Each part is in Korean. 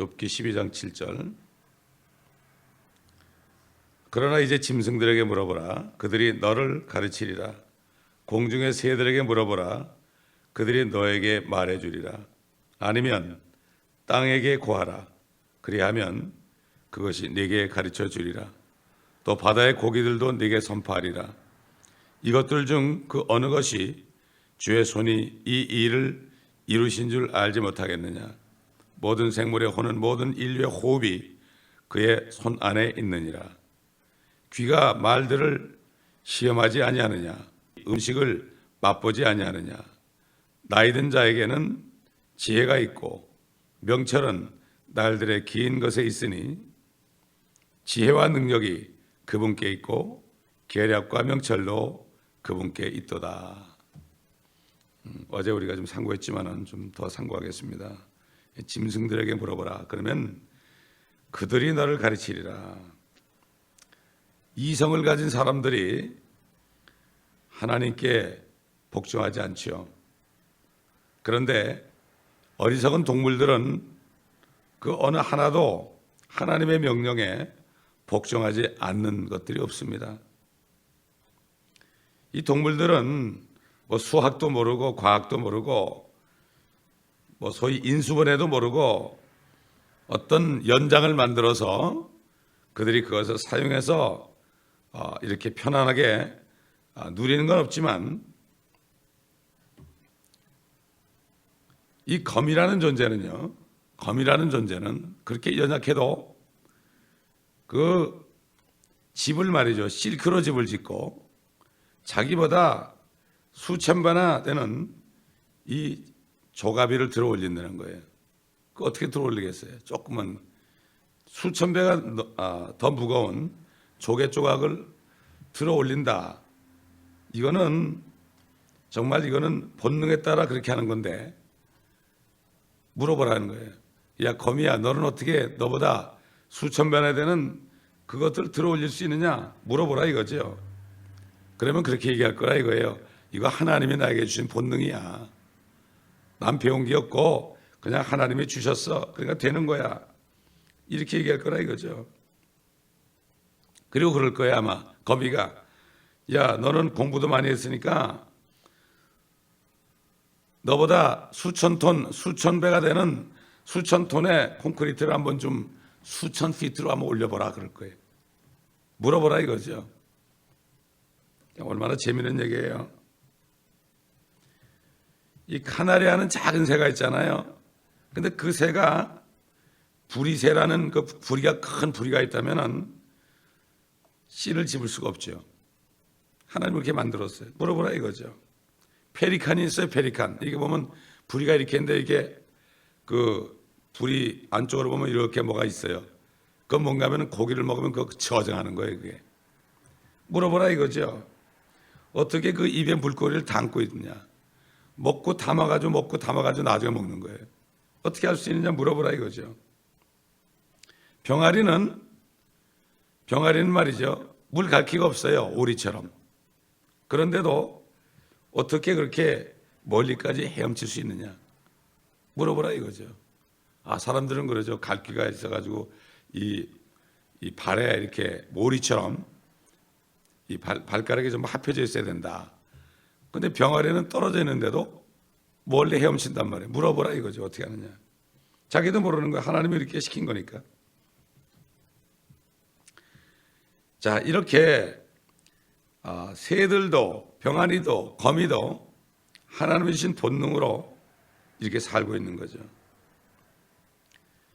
욥기 12장 7절. 그러나 이제 짐승들에게 물어보라. 그들이 너를 가르치리라. 공중의 새들에게 물어보라. 그들이 너에게 말해주리라. 아니면 땅에게 고하라. 그리하면 그것이 네게 가르쳐 주리라. 또 바다의 고기들도 네게 선포하리라. 이것들 중 그 어느 것이 주의 손이 이 일을 이루신 줄 알지 못하겠느냐. 모든 생물의 혼은 모든 인류의 호흡이 그의 손 안에 있느니라. 귀가 말들을 시험하지 아니하느냐. 음식을 맛보지 아니하느냐. 나이든 자에게는 지혜가 있고 명철은 날들의 긴 것에 있으니 지혜와 능력이 그분께 있고 계략과 명철도 그분께 있도다. 어제 우리가 좀 상고했지만은 좀 더 상고하겠습니다. 짐승들에게 물어보라. 그러면 그들이 너를 가르치리라. 이성을 가진 사람들이 하나님께 복종하지 않죠. 그런데 어리석은 동물들은 그 어느 하나도 하나님의 명령에 복종하지 않는 것들이 없습니다. 이 동물들은 뭐 수학도 모르고 과학도 모르고 뭐 소위 인수분해도 모르고 어떤 연장을 만들어서 그들이 그것을 사용해서 이렇게 편안하게 누리는 건 없지만 이 검이라는 존재는요, 검이라는 존재는 그렇게 연약해도 그 집을 말이죠, 실크로 집을 짓고 자기보다 수천 배나 되는 이 조가비를 들어 올린다는 거예요. 그 어떻게 들어 올리겠어요? 조금은 수천 배가 더 무거운 조개 조각을 들어 올린다. 이거는 정말 이거는 본능에 따라 그렇게 하는 건데 물어보라는 거예요. 야 거미야, 너는 어떻게 너보다 수천 배나 되는 그것들 들어 올릴 수 있느냐? 물어보라 이거죠. 그러면 그렇게 얘기할 거라 이거예요. 이거 하나님이 나에게 주신 본능이야. 난 배운 게 없고 그냥 하나님이 주셨어. 그러니까 되는 거야. 이렇게 얘기할 거라 이거죠. 그리고 그럴 거야 아마 거미가. 야 너는 공부도 많이 했으니까 너보다 수천 톤, 수천 배가 되는 수천 톤의 콘크리트를 한번 좀 수천 피트로 한번 올려보라 그럴 거예요. 물어보라 이거죠. 얼마나 재미있는 얘기예요. 이 카나리아는 작은 새가 있잖아요. 근데 그 새가 부리새라는 그 부리가 큰 부리가 있다면은 씨를 집을 수가 없죠. 하나님 그렇게 만들었어요. 물어보라 이거죠. 페리칸이 있어요. 페리칸. 이게 보면 부리가 이렇게 있는데 이게 그 부리 안쪽으로 보면 이렇게 뭐가 있어요. 그건 뭔가 하면 고기를 먹으면 그거 저장하는 거예요. 그게. 물어보라 이거죠. 어떻게 그 입에 물고기를 담고 있느냐. 먹고 담아가지고 나중에 먹는 거예요. 어떻게 할 수 있느냐 물어보라 이거죠. 병아리는 말이죠. 물 갈퀴가 없어요. 오리처럼. 그런데도 어떻게 그렇게 멀리까지 헤엄칠 수 있느냐 물어보라 이거죠. 사람들은 그러죠. 갈퀴가 있어가지고 이 발에 이렇게 모리처럼 이 발가락이 좀 합혀져 있어야 된다. 근데 병아리는 떨어져 있는데도 멀리 헤엄친단 말이에요. 물어보라 이거죠. 어떻게 하느냐. 자기도 모르는 거야. 하나님이 이렇게 시킨 거니까. 자, 이렇게 새들도 병아리도 거미도 하나님이 주신 본능으로 이렇게 살고 있는 거죠.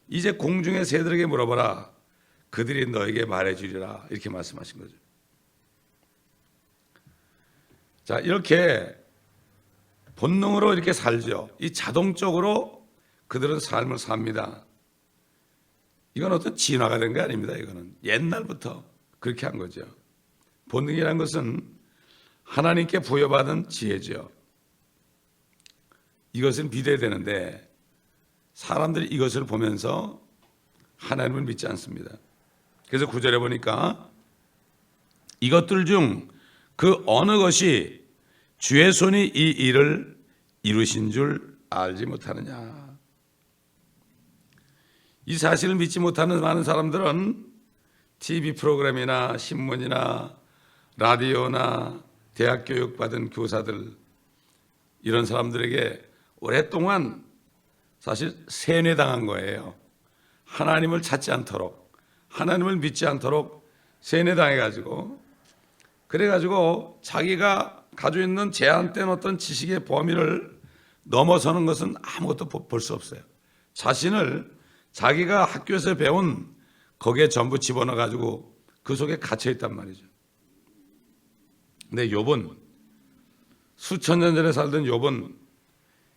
이제 공중의 새들에게 물어보라. 그들이 너에게 말해주리라. 이렇게 말씀하신 거죠. 자, 이렇게 본능으로 이렇게 살죠. 이 자동적으로 그들은 삶을 삽니다. 이건 어떤 진화가 된 게 아닙니다. 이거는 옛날부터 그렇게 한 거죠. 본능이라는 것은 하나님께 부여받은 지혜죠. 이것은 믿어야 되는데 사람들이 이것을 보면서 하나님을 믿지 않습니다. 그래서 9절에 보니까 이것들 중 그 어느 것이 주의 손이 이 일을 이루신 줄 알지 못하느냐. 이 사실을 믿지 못하는 많은 사람들은 TV 프로그램이나 신문이나 라디오나 대학 교육 받은 교사들, 이런 사람들에게 오랫동안 사실 세뇌당한 거예요. 하나님을 찾지 않도록, 하나님을 믿지 않도록 세뇌당해가지고, 그래가지고 자기가 가지고 있는 제한된 어떤 지식의 범위를 넘어서는 것은 아무것도 볼 수 없어요. 자신을 자기가 학교에서 배운 거기에 전부 집어넣어가지고 그 속에 갇혀있단 말이죠. 근데 욥은, 수천 년 전에 살던 욥은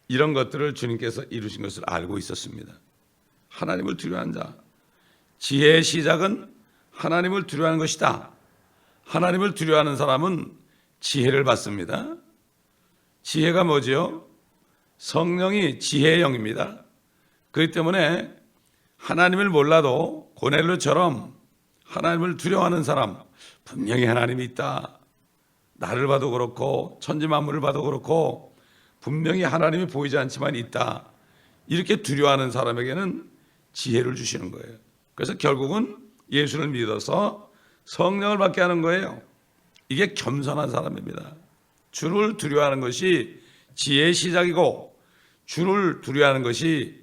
이런 것들을 주님께서 이루신 것을 알고 있었습니다. 하나님을 두려워하는 자, 지혜의 시작은 하나님을 두려워하는 것이다. 하나님을 두려워하는 사람은 지혜를 받습니다. 지혜가 뭐지요? 성령이 지혜의 영입니다. 그렇기 때문에 하나님을 몰라도 고넬료처럼 하나님을 두려워하는 사람, 분명히 하나님이 있다. 나를 봐도 그렇고 천지 만물을 봐도 그렇고 분명히 하나님이 보이지 않지만 있다. 이렇게 두려워하는 사람에게는 지혜를 주시는 거예요. 그래서 결국은 예수를 믿어서 성령을 받게 하는 거예요. 이게 겸손한 사람입니다. 주를 두려워하는 것이 지혜의 시작이고 주를 두려워하는 것이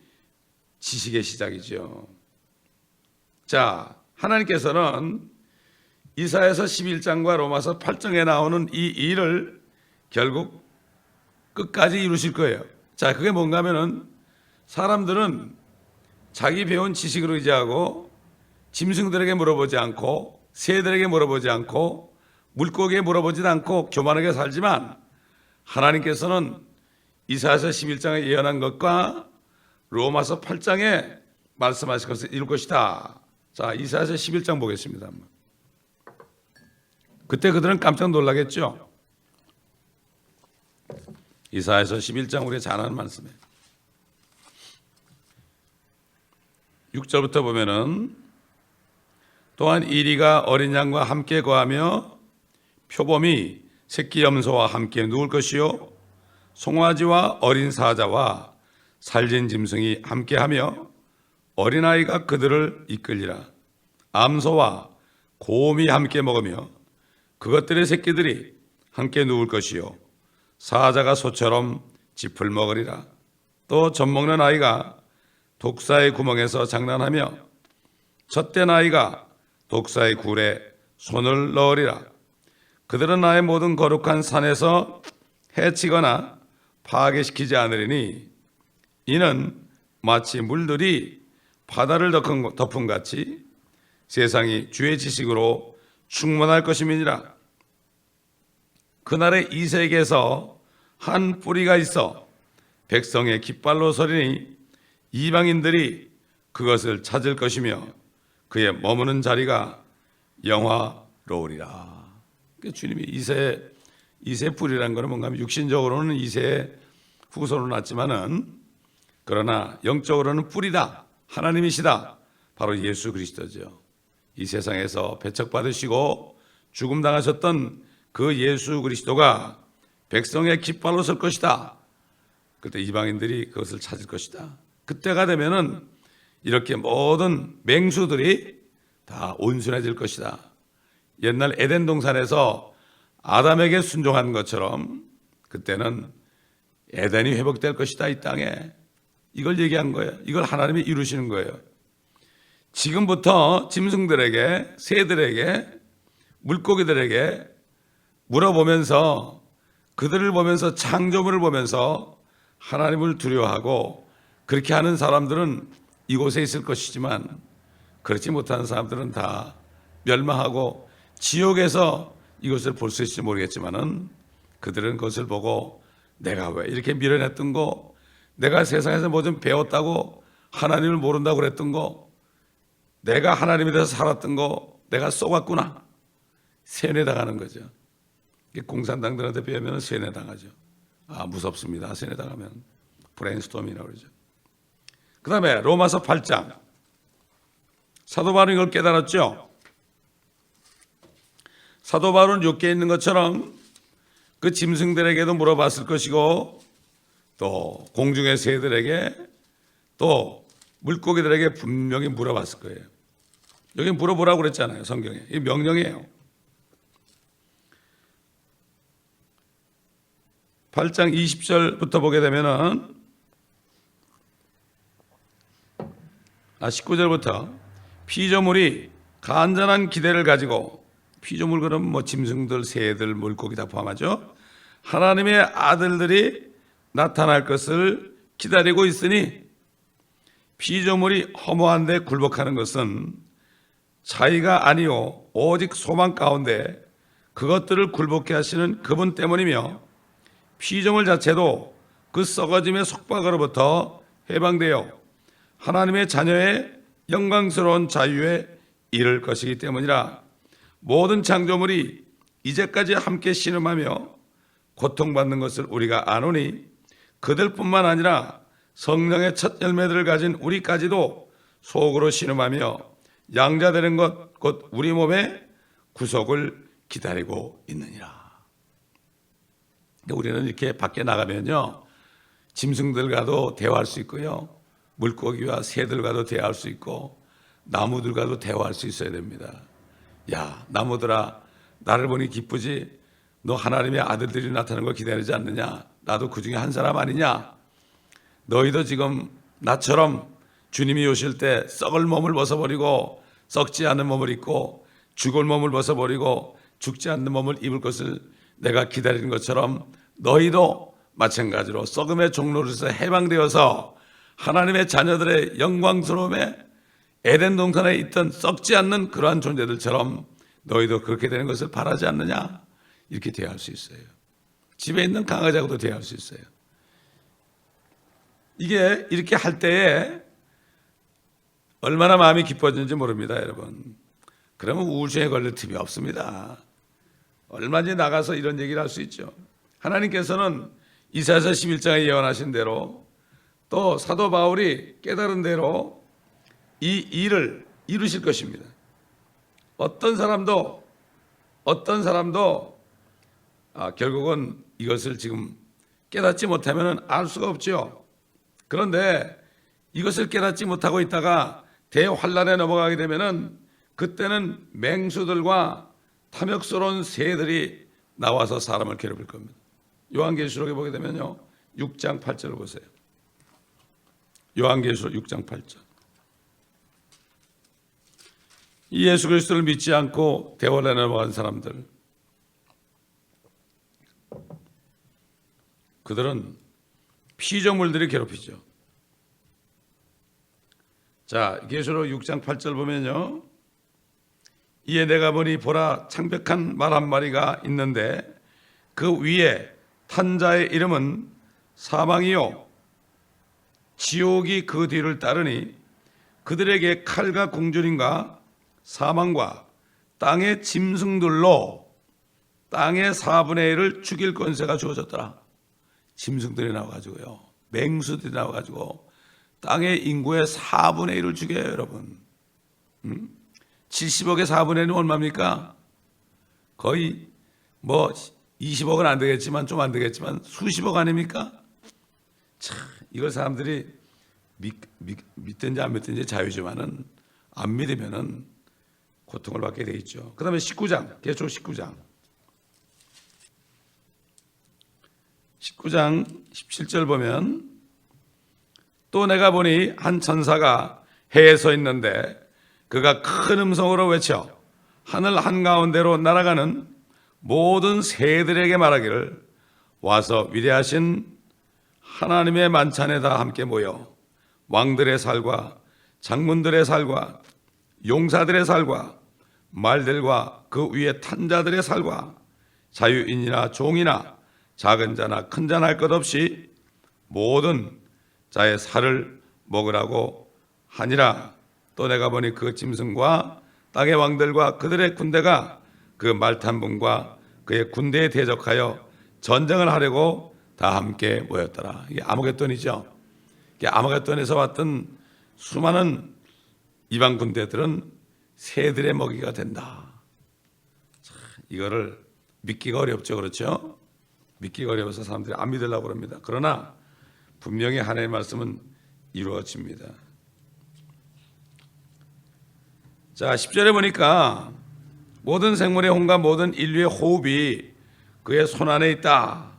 지식의 시작이죠. 자, 하나님께서는 이사야서 11장과 로마서 8장에 나오는 이 일을 결국 끝까지 이루실 거예요. 자, 그게 뭔가 하면은 사람들은 자기 배운 지식으로 의지하고 짐승들에게 물어보지 않고 새들에게 물어보지 않고 물고기에 물어보지도 않고 교만하게 살지만, 하나님께서는 이사야서 11장에 예언한 것과 로마서 8장에 말씀하신 것을 이룰 것이다. 자, 이사야서 11장 보겠습니다. 그때 그들은 깜짝 놀라겠죠. 이사야서 11장 우리가 잘 아는 말씀이에요. 6절부터 보면은, 또한 이리가 어린 양과 함께 거하며 표범이 새끼 염소와 함께 누울 것이요 송아지와 어린 사자와 살진 짐승이 함께하며 어린아이가 그들을 이끌리라. 암소와 곰이 함께 먹으며 그것들의 새끼들이 함께 누울 것이요 사자가 소처럼 짚을 먹으리라. 또 젖먹는 아이가 독사의 구멍에서 장난하며 젖된 아이가 독사의 굴에 손을 넣으리라. 그들은 나의 모든 거룩한 산에서 해치거나 파괴시키지 않으리니 이는 마치 물들이 바다를 덮은 같이 세상이 주의 지식으로 충만할 것임이니라. 그날에 이색에서 한 뿌리가 있어 백성의 깃발로 서리니 이방인들이 그것을 찾을 것이며 그의 머무는 자리가 영화로우리라. 주님이 이새 뿌리라는 것은 뭔가 하면 육신적으로는 이새의 후손으로 났지만은 그러나 영적으로는 뿌리다, 하나님이시다. 바로 예수 그리스도죠. 이 세상에서 배척받으시고 죽음당하셨던 그 예수 그리스도가 백성의 깃발로 설 것이다. 그때 이방인들이 그것을 찾을 것이다. 그때가 되면은 이렇게 모든 맹수들이 다 온순해질 것이다. 옛날 에덴 동산에서 아담에게 순종한 것처럼 그때는 에덴이 회복될 것이다. 이 땅에. 이걸 얘기한 거예요. 이걸 하나님이 이루시는 거예요. 지금부터 짐승들에게, 새들에게, 물고기들에게 물어보면서 그들을 보면서 창조물을 보면서 하나님을 두려워하고 그렇게 하는 사람들은 이곳에 있을 것이지만 그렇지 못하는 사람들은 다 멸망하고 지옥에서 이것을 볼 수 있을지 모르겠지만은 그들은 그것을 보고 내가 왜 이렇게 밀어냈던 거, 내가 세상에서 뭐 좀 배웠다고 하나님을 모른다고 그랬던 거, 내가 하나님에 대해서 살았던 거 내가 쏘았구나. 세뇌당하는 거죠. 공산당들한테 배우면 세뇌당하죠. 아, 무섭습니다. 세뇌당하면. 브레인스토밍이라고 그러죠. 그 다음에 로마서 8장. 사도 바울은 이걸 깨달았죠. 사도 바울은 욥기에 있는 것처럼 그 짐승들에게도 물어봤을 것이고 또 공중의 새들에게 또 물고기들에게 분명히 물어봤을 거예요. 여기 물어보라고 그랬잖아요. 성경에. 이 명령이에요. 8장 20절부터 보게 되면은 19절부터 피조물이 간절한 기대를 가지고, 피조물 그러면 뭐 짐승들, 새들, 물고기 다 포함하죠. 하나님의 아들들이 나타날 것을 기다리고 있으니 피조물이 허무한 데 굴복하는 것은 자의가 아니요 오직 소망 가운데 그것들을 굴복케 하시는 그분 때문이며, 피조물 자체도 그 썩어짐의 속박으로부터 해방되어 하나님의 자녀의 영광스러운 자유에 이를 것이기 때문이라. 모든 창조물이 이제까지 함께 신음하며 고통받는 것을 우리가 아노니, 그들뿐만 아니라 성령의 첫 열매들을 가진 우리까지도 속으로 신음하며 양자되는 것 곧 우리 몸의 구속을 기다리고 있느니라. 우리는 이렇게 밖에 나가면요, 짐승들과도 대화할 수 있고요, 물고기와 새들과도 대화할 수 있고, 나무들과도 대화할 수 있어야 됩니다. 야, 나무들아, 나를 보니 기쁘지? 너 하나님의 아들들이 나타나는 걸 기다리지 않느냐? 나도 그 중에 한 사람 아니냐? 너희도 지금 나처럼 주님이 오실 때 썩을 몸을 벗어버리고 썩지 않는 몸을 입고 죽을 몸을 벗어버리고 죽지 않는 몸을 입을 것을 내가 기다리는 것처럼 너희도 마찬가지로 썩음의 종로로서 해방되어서 하나님의 자녀들의 영광스러움에 에덴 동산에 있던 썩지 않는 그러한 존재들처럼 너희도 그렇게 되는 것을 바라지 않느냐? 이렇게 대화할 수 있어요. 집에 있는 강아지하고도 대화할 수 있어요. 이게 이렇게 할 때에 얼마나 마음이 기뻐지는지 모릅니다, 여러분. 그러면 우울증에 걸릴 틈이 없습니다. 얼마든지 나가서 이런 얘기를 할 수 있죠. 하나님께서는 이사야서 11장에 예언하신 대로, 또 사도 바울이 깨달은 대로 이 일을 이루실 것입니다. 어떤 사람도 결국은 이것을 지금 깨닫지 못하면 알 수가 없죠. 그런데 이것을 깨닫지 못하고 있다가 대환란에 넘어가게 되면은 그때는 맹수들과 탐욕스러운 새들이 나와서 사람을 괴롭힐 겁니다. 요한계시록에 보게 되면요, 6장 8절을 보세요. 요한계시록 6장 8절. 이 예수 그리스도를 믿지 않고 대환란에 넘어간 사람들, 그들은 피조물들이 괴롭히죠. 자, 계시록 6장 8절 보면요, 이에 내가 보니 보라 창백한 말 한 마리가 있는데 그 위에 탄 자의 이름은 사망이요 지옥이 그 뒤를 따르니 그들에게 칼과 궁전인과 사망과 땅의 짐승들로 땅의 4분의 1을 죽일 권세가 주어졌더라. 짐승들이 나와가지고요, 맹수들이 나와가지고 땅의 인구의 4분의 1을 죽여요, 여러분. 70억의 4분의 1은 얼마입니까? 거의 뭐 20억은 안 되겠지만, 좀 안 되겠지만 수십억 아닙니까? 참, 이걸 사람들이 믿든지 안 믿든지 자유지만은 안 믿으면은 고통을 받게 돼 있죠. 그 다음에 19장, 계시록 19장 17절 보면, 또 내가 보니 한 천사가 해에 서 있는데 그가 큰 음성으로 외쳐 하늘 한가운데로 날아가는 모든 새들에게 말하기를, 와서 위대하신 하나님의 만찬에 다 함께 모여 왕들의 살과 장군들의 살과 용사들의 살과 말들과 그 위에 탄 자들의 살과 자유인이나 종이나 작은 자나 큰 자나 할 것 없이 모든 자의 살을 먹으라고 하니라. 또 내가 보니 그 짐승과 땅의 왕들과 그들의 군대가 그 말탄 분과 그의 군대에 대적하여 전쟁을 하려고 다 함께 모였더라. 이게 아무겟돈이죠. 이게 아무겟돈에서 왔던 수많은 이방 군대들은 새들의 먹이가 된다. 이거를 믿기가 어렵죠, 그렇죠? 믿기가 어려워서 사람들이 안 믿으려고 합니다. 그러나 분명히 하나님의 말씀은 이루어집니다. 자, 10절에 보니까 모든 생물의 혼과 모든 인류의 호흡이 그의 손 안에 있다.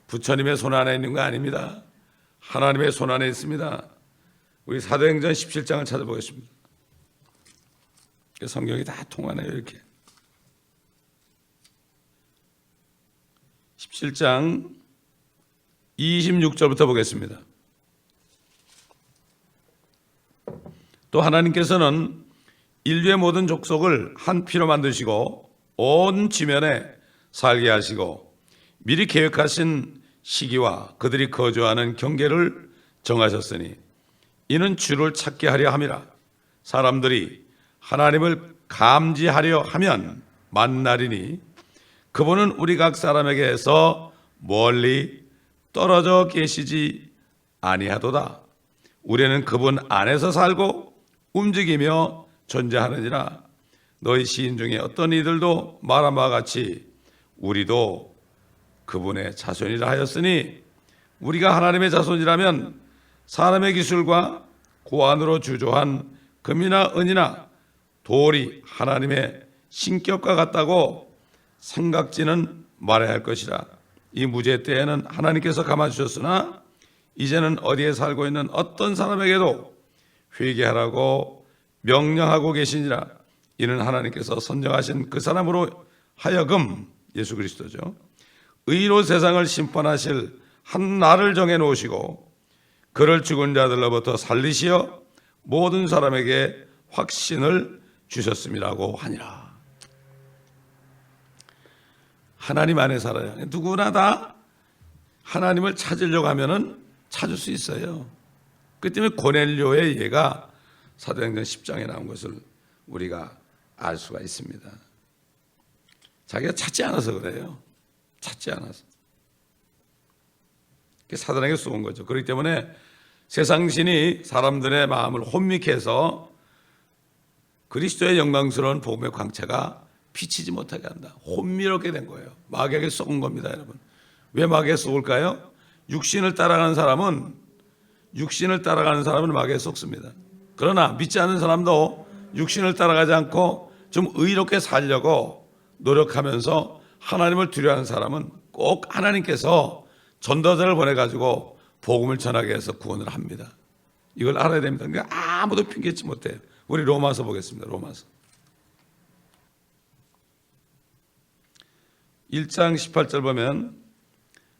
부처님의 손 안에 있는 거 아닙니다. 하나님의 손 안에 있습니다. 우리 사도행전 17장을 찾아보겠습니다. 성경이 다 통하네요. 이렇게 17장 26절부터 보겠습니다. 또 하나님께서는 인류의 모든 족속을 한 피로 만드시고 온 지면에 살게 하시고 미리 계획하신 시기와 그들이 거주하는 경계를 정하셨으니 이는 주를 찾게 하려 함이라. 사람들이 하나님을 감지하려 하면 만나리니 그분은 우리 각 사람에게서 멀리 떨어져 계시지 아니하도다. 우리는 그분 안에서 살고 움직이며 존재하느니라. 너희 시인 중에 어떤 이들도 말한 바와 같이 우리도 그분의 자손이라 하였으니 우리가 하나님의 자손이라면 사람의 기술과 고안으로 주조한 금이나 은이나 돌이 하나님의 신격과 같다고 생각지는 말아야 할 것이라. 이 무죄 때에는 하나님께서 감아주셨으나 이제는 어디에 살고 있는 어떤 사람에게도 회개하라고 명령하고 계시니라. 이는 하나님께서 선정하신 그 사람으로 하여금, 예수 그리스도죠, 의로 세상을 심판하실 한 날을 정해 놓으시고 그를 죽은 자들로부터 살리시어 모든 사람에게 확신을 주셨음이라고 하니라. 하나님 안에 살아요. 누구나 다 하나님을 찾으려고 하면은 찾을 수 있어요. 그 때문에 고넬료의 예가 사도행전 10장에 나온 것을 우리가 알 수가 있습니다. 자기가 찾지 않아서 그래요. 찾지 않아서. 사단에게 쏘은 거죠. 그렇기 때문에 세상 신이 사람들의 마음을 혼미케 해서 그리스도의 영광스러운 복음의 광채가 비치지 못하게 한다. 혼미롭게 된 거예요. 마귀에게 쏘은 겁니다, 여러분. 왜 마귀에 쏘을까요? 육신을 따라가는 사람은 마귀에 쏘습니다. 그러나 믿지 않는 사람도 육신을 따라가지 않고 좀 의롭게 살려고 노력하면서 하나님을 두려워하는 사람은 꼭 하나님께서 전도자를 보내가지고 복음을 전하게 해서 구원을 합니다. 이걸 알아야 됩니다. 그러니까 아무도 핑계치 못해요. 우리 로마서 보겠습니다. 로마서 1장 18절 보면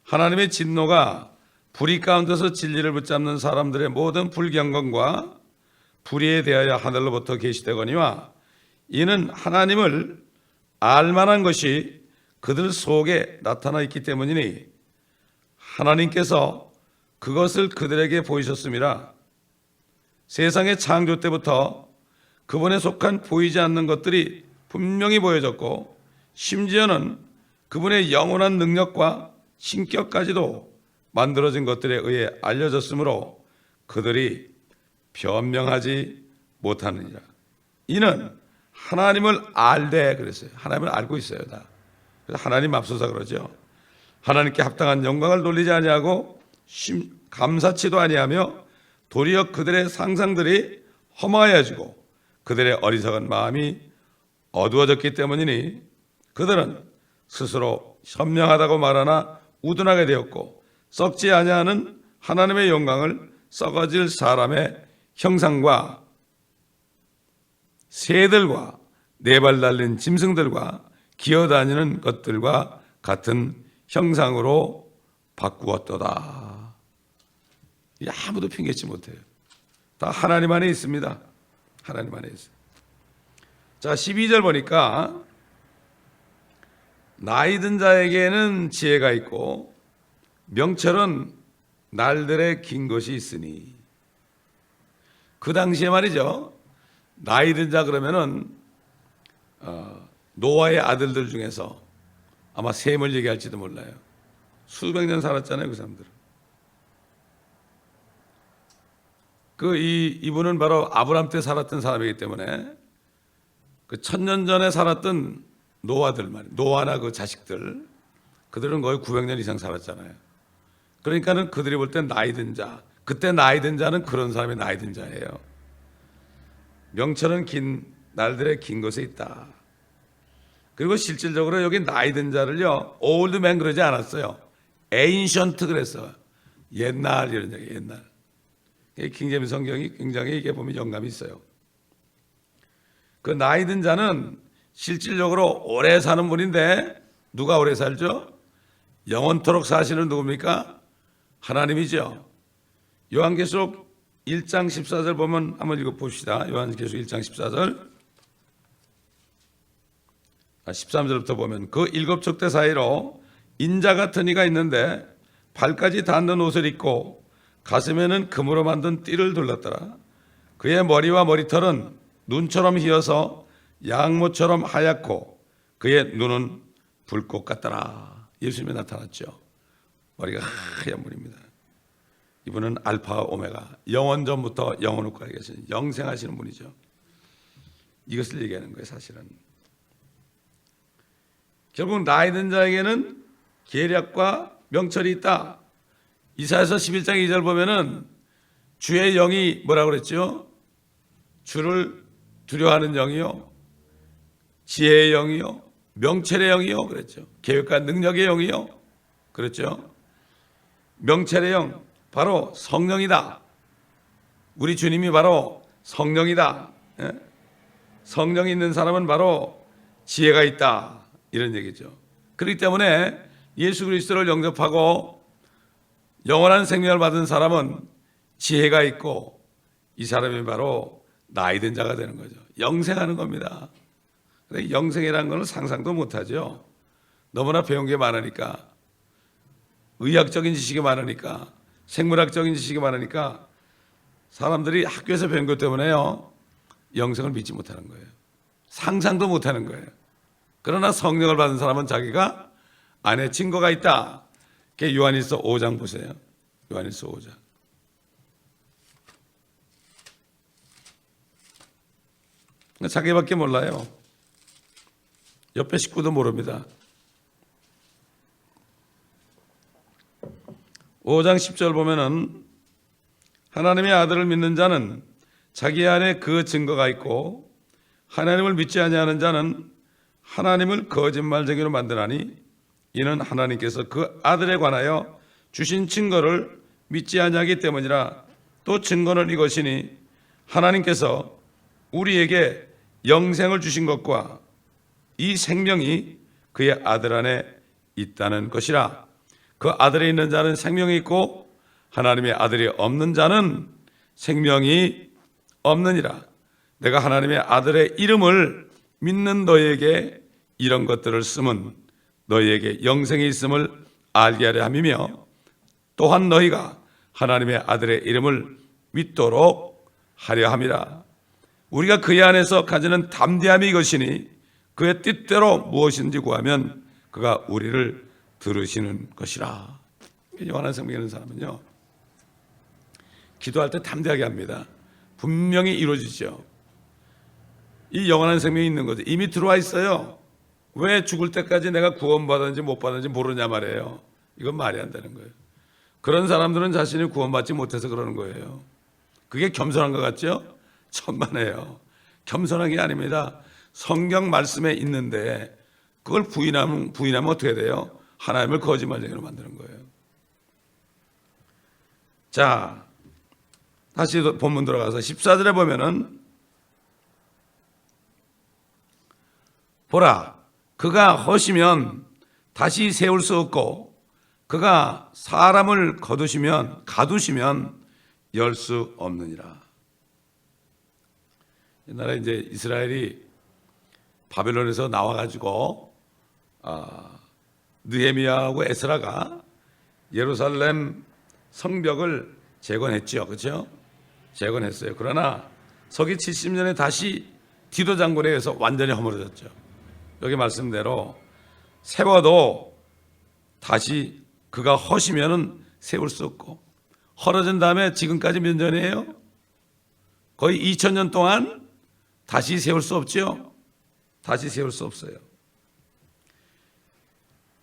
하나님의 진노가 불의 가운데서 진리를 붙잡는 사람들의 모든 불경건과 불의에 대하여 하늘로부터 계시되거니와 이는 하나님을 알만한 것이 그들 속에 나타나 있기 때문이니 하나님께서 그것을 그들에게 보이셨음이라. 세상의 창조 때부터 그분에 속한 보이지 않는 것들이 분명히 보여졌고 심지어는 그분의 영원한 능력과 신격까지도 만들어진 것들에 의해 알려졌으므로 그들이 변명하지 못하느니라. 이는 하나님을 알되 그랬어요. 하나님을 알고 있어요. 다. 그래서 하나님 앞서서 그러죠. 하나님께 합당한 영광을 돌리지 아니하고 감사치도 아니하며 도리어 그들의 상상들이 허망하여지고 그들의 어리석은 마음이 어두워졌기 때문이니 그들은 스스로 현명하다고 말하나 우둔하게 되었고 썩지 아니하는 하나님의 영광을 썩어질 사람의 형상과 새들과 네 발 달린 짐승들과 기어다니는 것들과 같은 형상으로 바꾸었도다. 아무도 핑계치 못해요. 다 하나님 안에 있습니다. 하나님 안에 있어요. 자, 12절 보니까 나이 든 자에게는 지혜가 있고 명철은 날들의 긴 것이 있으니. 그 당시에 말이죠, 나이 든 자 그러면은 노아의 아들들 중에서 아마 셈을 얘기할지도 몰라요. 수백 년 살았잖아요, 그 사람들은. 이분은 바로 아브람 때 살았던 사람이기 때문에 그 1000년 전에 살았던 노아들 말이에요. 노아나 그 자식들, 그들은 거의 900년 이상 살았잖아요. 그러니까는 그들이 볼 땐 나이 든 자, 그때 나이 든 자는 그런 사람이 나이 든 자예요. 명철은 긴 날들의 긴 곳에 있다. 그리고 실질적으로 여기 나이 든 자를요, 올드맨 그러지 않았어요. 에인션트 그랬어요. 옛날 이런 얘기, 옛날. 킹제임스 성경이 굉장히 이게 보면 영감이 있어요. 그 나이 든 자는 실질적으로 오래 사는 분인데 누가 오래 살죠? 영원토록 사시는 누굽니까? 하나님이죠. 요한계시록 1장 14절 보면 한번 읽어봅시다. 요한계시록 1장 14절 13절부터 보면 그 일곱 족대 사이로 인자 같은 이가 있는데 발까지 닿는 옷을 입고 가슴에는 금으로 만든 띠를 둘렀더라. 그의 머리와 머리털은 눈처럼 희어서 양모처럼 하얗고 그의 눈은 불꽃 같더라. 예수님이 나타났죠. 머리가 하얀 분입니다. 이분은 알파 오메가, 영원 전부터 영원 후까지 계신 영생하시는 분이죠. 이것을 얘기하는 거예요. 사실은 결국 나이 든 자에게는 계략과 명철이 있다. 이사야서 11장 2절 보면은 주의 영이 뭐라고 그랬죠? 주를 두려워하는 영이요, 지혜의 영이요, 명철의 영이요 그랬죠. 계획과 능력의 영이요 그랬죠. 명철의 영 바로 성령이다. 우리 주님이 바로 성령이다. 성령이 있는 사람은 바로 지혜가 있다. 이런 얘기죠. 그렇기 때문에 예수 그리스도를 영접하고 영원한 생명을 받은 사람은 지혜가 있고 이 사람이 바로 나이 든 자가 되는 거죠. 영생하는 겁니다. 영생이라는 것은 상상도 못하죠. 너무나 배운 게 많으니까, 의학적인 지식이 많으니까, 생물학적인 지식이 많으니까 사람들이 학교에서 배운 것 때문에요, 영생을 믿지 못하는 거예요. 상상도 못하는 거예요. 그러나 성령을 받은 사람은 자기가 안에 증거가 있다. 요한일서 5장 보세요. 요한일서 5장. 자기밖에 몰라요. 옆에 식구도 모릅니다. 5장 10절 보면은 하나님의 아들을 믿는 자는 자기 안에 그 증거가 있고 하나님을 믿지 아니하는 자는 하나님을 거짓말쟁이로 만드나니 이는 하나님께서 그 아들에 관하여 주신 증거를 믿지 아니하기 때문이라. 또 증거는 이것이니 하나님께서 우리에게 영생을 주신 것과 이 생명이 그의 아들 안에 있다는 것이라. 그 아들에 있는 자는 생명이 있고 하나님의 아들이 없는 자는 생명이 없느니라. 내가 하나님의 아들의 이름을 믿는 너희에게 이런 것들을 쓰면 너희에게 영생이 있음을 알게 하려 함이며 또한 너희가 하나님의 아들의 이름을 믿도록 하려 함이라. 우리가 그의 안에서 가지는 담대함이 이것이니 그의 뜻대로 무엇인지 구하면 그가 우리를 들으시는 것이라. 요한한 생명이 있는 사람은요, 기도할 때 담대하게 합니다. 분명히 이루어지죠. 이 영원한 생명이 있는 거죠. 이미 들어와 있어요. 왜 죽을 때까지 내가 구원받았는지 못 받았는지 모르냐 말이에요. 이건 말이 안 되는 거예요. 그런 사람들은 자신이 구원받지 못해서 그러는 거예요. 그게 겸손한 것 같죠? 천만에요. 겸손한 게 아닙니다. 성경 말씀에 있는데 그걸 부인하면 어떻게 돼요? 하나님을 거짓말쟁이로 만드는 거예요. 자, 다시 본문 들어가서 14절에 보면은 보라, 그가 허시면 다시 세울 수 없고 그가 사람을 가두시면 열 수 없느니라. 옛날에 이제 이스라엘이 바벨론에서 나와가지고 느헤미야하고 에스라가 예루살렘 성벽을 재건했죠, 그렇죠? 재건했어요. 그러나 서기 70년에 다시 디도 장군에 의해서 완전히 허물어졌죠. 여기 말씀대로 세워도 다시 그가 허시면은 세울 수 없고, 헐어진 다음에 지금까지 몇 년이에요? 거의 2000년 동안 다시 세울 수 없죠. 다시 세울 수 없어요.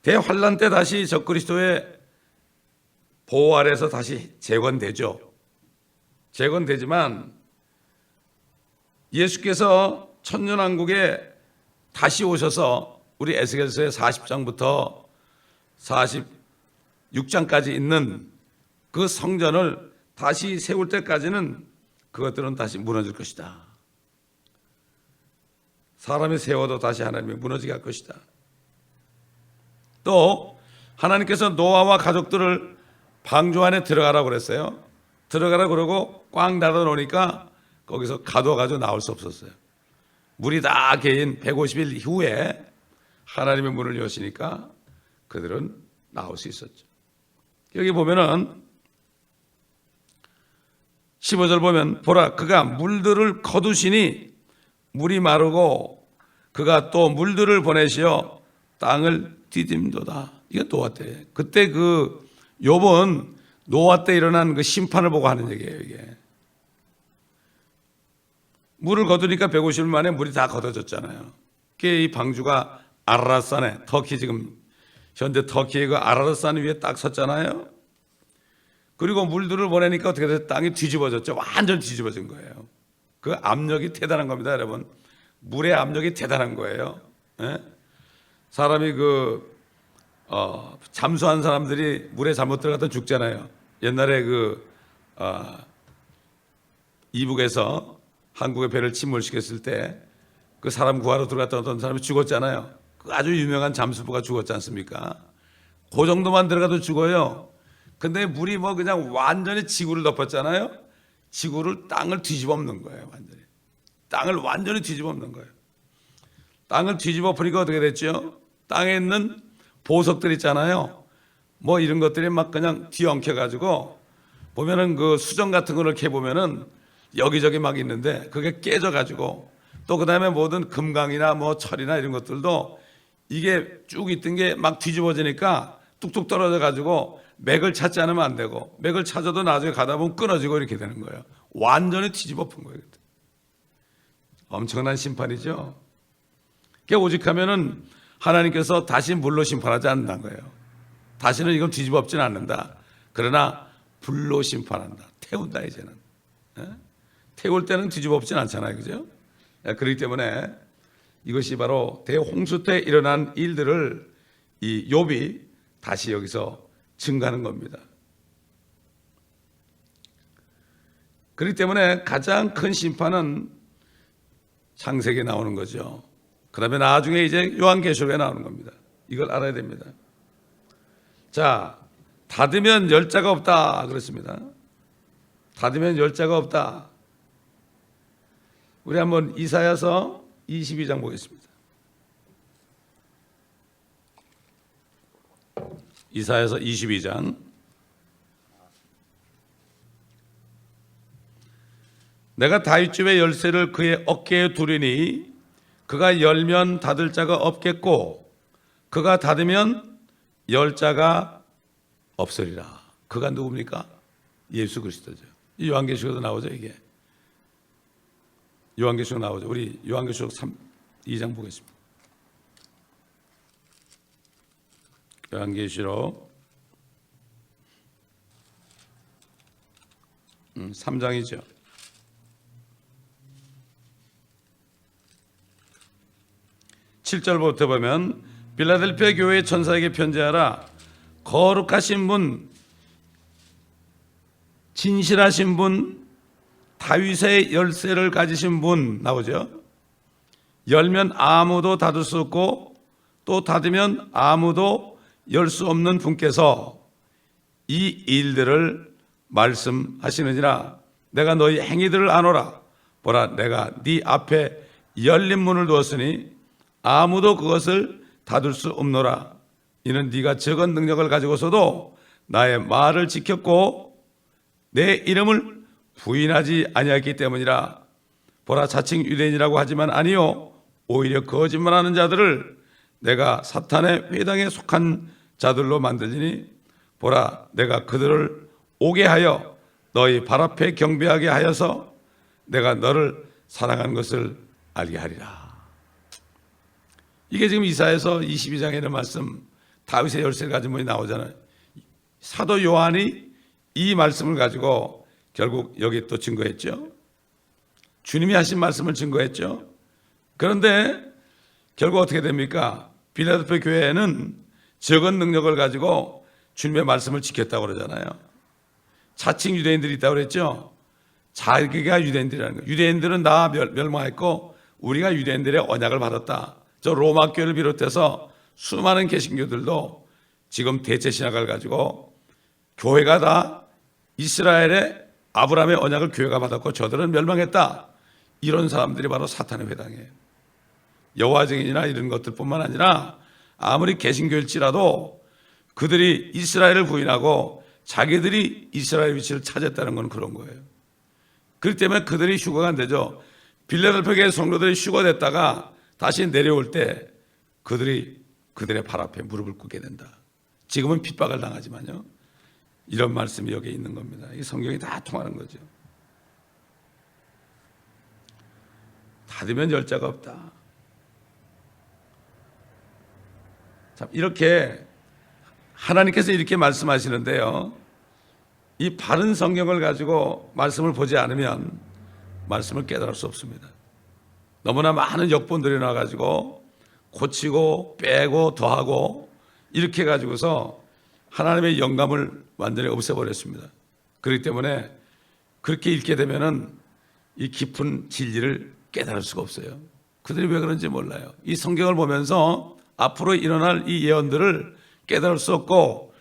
대환란 때 다시 적그리스도의 보호 아래서 다시 재건되죠. 재건되지만 예수께서 천년왕국에 다시 오셔서 우리 에스겔서의 40장부터 46장까지 있는 그 성전을 다시 세울 때까지는 그것들은 다시 무너질 것이다. 사람이 세워도 다시 하나님이 무너지게 할 것이다. 또 하나님께서 노아와 가족들을 방주 안에 들어가라고 그랬어요. 들어가라 그러고 꽝 닫아 놓으니까 거기서 가둬가지고 나올 수 없었어요. 물이 다 개인 150일 후에 하나님의 문을 여시니까 그들은 나올 수 있었죠. 여기 보면은 15절 보면 보라 그가 물들을 거두시니 물이 마르고 그가 또 물들을 보내시어 땅을 디딤도다. 이게 노아 때. 그때 그 욥은 노아 때 일어난 그 심판을 보고 하는 얘기예요. 이게 물을 거두니까 150일 만에 물이 다 걷어졌잖아요. 그게 이 방주가 아라랏산에 터키 지금 현재 터키의 그 아라랏산 위에 딱 섰잖아요. 그리고 물들을 보내니까 어떻게 돼서 땅이 뒤집어졌죠. 완전 뒤집어진 거예요. 그 압력이 대단한 겁니다, 여러분. 물의 압력이 대단한 거예요. 예? 사람이 잠수한 사람들이 물에 잘못 들어갔다 죽잖아요. 옛날에 이북에서 한국의 배를 침몰시켰을 때 그 사람 구하러 들어갔던 어떤 사람이 죽었잖아요. 그 아주 유명한 잠수부가 죽었지 않습니까? 그 정도만 들어가도 죽어요. 근데 물이 뭐 그냥 완전히 지구를 덮었잖아요. 지구를 땅을 뒤집어 엎는 거예요. 완전히 땅을 완전히 뒤집어 엎는 거예요. 땅을 뒤집어 엎으니까 어떻게 됐죠? 땅에 있는 보석들 있잖아요. 뭐 이런 것들이 막 그냥 뒤엉켜 가지고 보면은 그 수정 같은 거를 캐 보면은 여기저기 막 있는데 그게 깨져 가지고 또 그다음에 모든 금강이나 뭐 철이나 이런 것들도 이게 쭉 있던 게 막 뒤집어지니까 뚝뚝 떨어져 가지고 맥을 찾지 않으면 안 되고 맥을 찾아도 나중에 가다 보면 끊어지고 이렇게 되는 거예요. 완전히 뒤집어 푼 거예요. 엄청난 심판이죠. 그게 오직하면은 하나님께서 다시 물로 심판하지 않는다는 거예요. 다시는 이건 뒤집어 엎지는 않는다. 그러나 불로 심판한다. 태운다 이제는. 태울 때는 뒤집어 엎지는 않잖아요. 그죠? 그렇기 때문에 이것이 바로 대홍수 때 일어난 일들을 이 욥이 다시 여기서 증가하는 겁니다. 그렇기 때문에 가장 큰 심판은 창세기에 나오는 거죠. 그다음에 나중에 이제 요한계시록에 나오는 겁니다. 이걸 알아야 됩니다. 자, 닫으면 열자가 없다 그랬습니다. 닫으면 열자가 없다. 우리 한번 이사야서 22장 보겠습니다. 이사야서 22장. 내가 다윗 집의 열쇠를 그의 어깨에 두리니 그가 열면 닫을 자가 없겠고 그가 닫으면 열 자가 없으리라. 그가 누굽니까? 예수 그리스도죠. 이 요한계시록에도 나오죠. 이게 요한계시록 나오죠. 우리 요한계시록 2장 보겠습니다. 요한계시록 3장이죠. 7절부터 보면 빌라델피아 교회 천사에게 편지하라. 거룩하신 분, 진실하신 분, 다윗의 열쇠를 가지신 분 나오죠. 열면 아무도 닫을 수 없고 또 닫으면 아무도 열 수 없는 분께서 이 일들을 말씀하시느니라. 내가 너희 행위들을 아노라. 보라, 내가 네 앞에 열린 문을 두었으니 아무도 그것을 닫을 수 없노라. 이는 네가 적은 능력을 가지고서도 나의 말을 지켰고 내 이름을 부인하지 아니했기 때문이라. 보라, 자칭 유대인이라고 하지만 아니요 오히려 거짓말하는 자들을 내가 사탄의 회당에 속한 자들로 만들리니 보라, 내가 그들을 오게 하여 너희 발 앞에 경배하게 하여서 내가 너를 사랑하는 것을 알게 하리라. 이게 지금 이사야서 22장에 있는 말씀, 다윗의 열쇠를 가진 분이 나오잖아요. 사도 요한이 이 말씀을 가지고 결국 여기 또 증거했죠. 주님이 하신 말씀을 증거했죠. 그런데 결국 어떻게 됩니까? 빌라델피아 교회는 적은 능력을 가지고 주님의 말씀을 지켰다고 그러잖아요. 자칭 유대인들이 있다고 그랬죠. 자기가 유대인들이라는 거예요. 유대인들은 다 멸망했고 우리가 유대인들의 언약을 받았다. 저 로마 교회를 비롯해서 수많은 개신교들도 지금 대체 신학을 가지고 교회가 다 이스라엘의 아브라함의 언약을 교회가 받았고 저들은 멸망했다. 이런 사람들이 바로 사탄의 회당이에요. 여호와 증인이나 이런 것들뿐만 아니라 아무리 개신교일지라도 그들이 이스라엘을 부인하고 자기들이 이스라엘 위치를 찾았다는 건 그런 거예요. 그렇기 때문에 그들이 휴거가 안 되죠. 빌라델피아 교회 성도들이 휴거됐다가 다시 내려올 때 그들의 발 앞에 무릎을 꿇게 된다. 지금은 핍박을 당하지만요. 이런 말씀이 여기에 있는 겁니다. 이 성경이 다 통하는 거죠. 닫으면 열자가 없다. 참 이렇게 하나님께서 이렇게 말씀하시는데요. 이 바른 성경을 가지고 말씀을 보지 않으면 말씀을 깨달을 수 없습니다. 너무나 많은 역본들이 나와가지고 고치고 빼고 더하고 이렇게 해가지고서 하나님의 영감을 완전히 없애버렸습니다. 그렇기 때문에 그렇게 읽게 되면은 이 깊은 진리를 깨달을 수가 없어요. 그들이 왜 그런지 몰라요. 이 성경을 보면서 앞으로 일어날 이 예언들을 깨달을 수 없고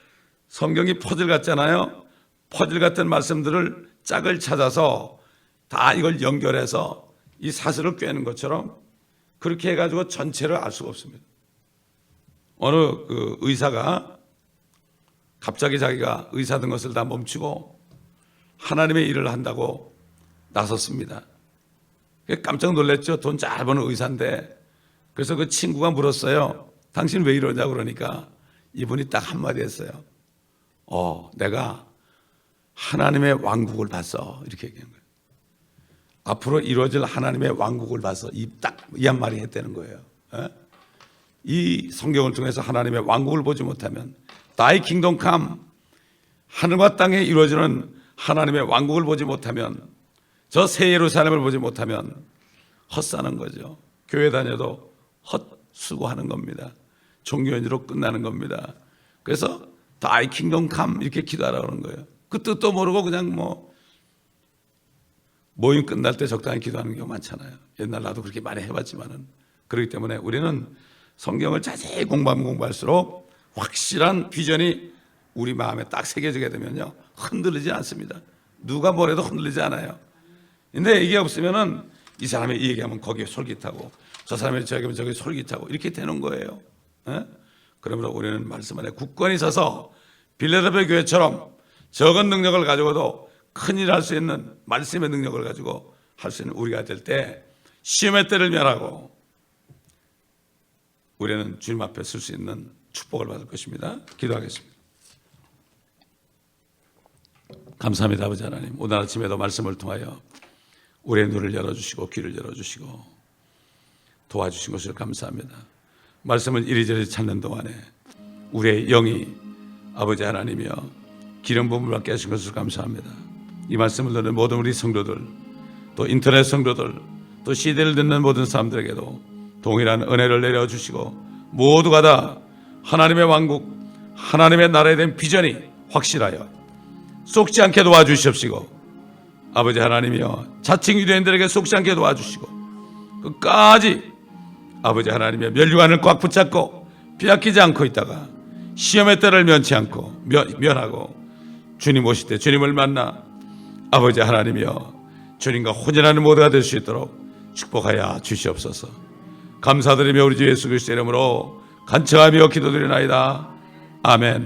성경이 퍼즐 같잖아요. 퍼즐 같은 말씀들을 짝을 찾아서 다 이걸 연결해서 이 사슬을 꿰는 것처럼 그렇게 해가지고 전체를 알 수가 없습니다. 어느 그 의사가 갑자기 자기가 의사 된 것을 다 멈추고 하나님의 일을 한다고 나섰습니다. 깜짝 놀랐죠. 돈 잘 버는 의사인데. 그래서 그 친구가 물었어요. 당신 왜 이러냐고 그러니까 이분이 딱 한마디 했어요. 내가 하나님의 왕국을 봤어. 이렇게 얘기한 거예요. 앞으로 이루어질 하나님의 왕국을 봐서 이 한 말이 했다는 거예요. 이 성경을 통해서 하나님의 왕국을 보지 못하면 Thy kingdom come, 하늘과 땅에 이루어지는 하나님의 왕국을 보지 못하면 저 새 예루살렘을 보지 못하면 헛사는 거죠. 교회 다녀도 헛수고하는 겁니다. 종교인으로 끝나는 겁니다. 그래서 Thy kingdom come 이렇게 기도하라고 하는 거예요. 그 뜻도 모르고 그냥 모임 끝날 때 적당히 기도하는 경우 많잖아요. 옛날 나도 그렇게 많이 해봤지만은. 그렇기 때문에 우리는 성경을 자세히 공부하면 공부할수록 확실한 비전이 우리 마음에 딱 새겨지게 되면요. 흔들리지 않습니다. 누가 뭐래도 흔들리지 않아요. 근데 이게 없으면은 이 사람이 이 얘기하면 거기에 솔깃하고 저 사람이 저 얘기하면 저기 솔깃하고 이렇게 되는 거예요. 그러므로 우리는 말씀 안에 굳건히 서서 빌라델피아 교회처럼 적은 능력을 가지고도 큰일 할 수 있는 말씀의 능력을 가지고 할 수 있는 우리가 될 때 시험의 때를 면하고 우리는 주님 앞에 설 수 있는 축복을 받을 것입니다. 기도하겠습니다. 감사합니다. 아버지 하나님, 오늘 아침에도 말씀을 통하여 우리의 눈을 열어주시고 귀를 열어주시고 도와주신 것을 감사합니다. 말씀을 이리저리 찾는 동안에 우리의 영이 아버지 하나님이여 기름 부음을 받게 하신 것을 감사합니다. 이 말씀을 듣는 모든 우리 성도들, 또 인터넷 성도들, 또 CD를 듣는 모든 사람들에게도 동일한 은혜를 내려주시고 모두가 다 하나님의 왕국, 하나님의 나라에 대한 비전이 확실하여 속지 않게 도와주시옵시고 아버지 하나님이여 자칭 유대인들에게 속지 않게 도와주시고 끝까지 아버지 하나님의 멸류관을 꽉 붙잡고 빼앗기지 않고 있다가 시험의 때를 면치 않고 면하고 주님 오실 때 주님을 만나 아버지 하나님이여 주님과 혼인하는 모두가 될 수 있도록 축복하여 주시옵소서. 감사드리며 우리 주 예수 그리스도의 이름으로 간청하며 기도드리나이다. 아멘.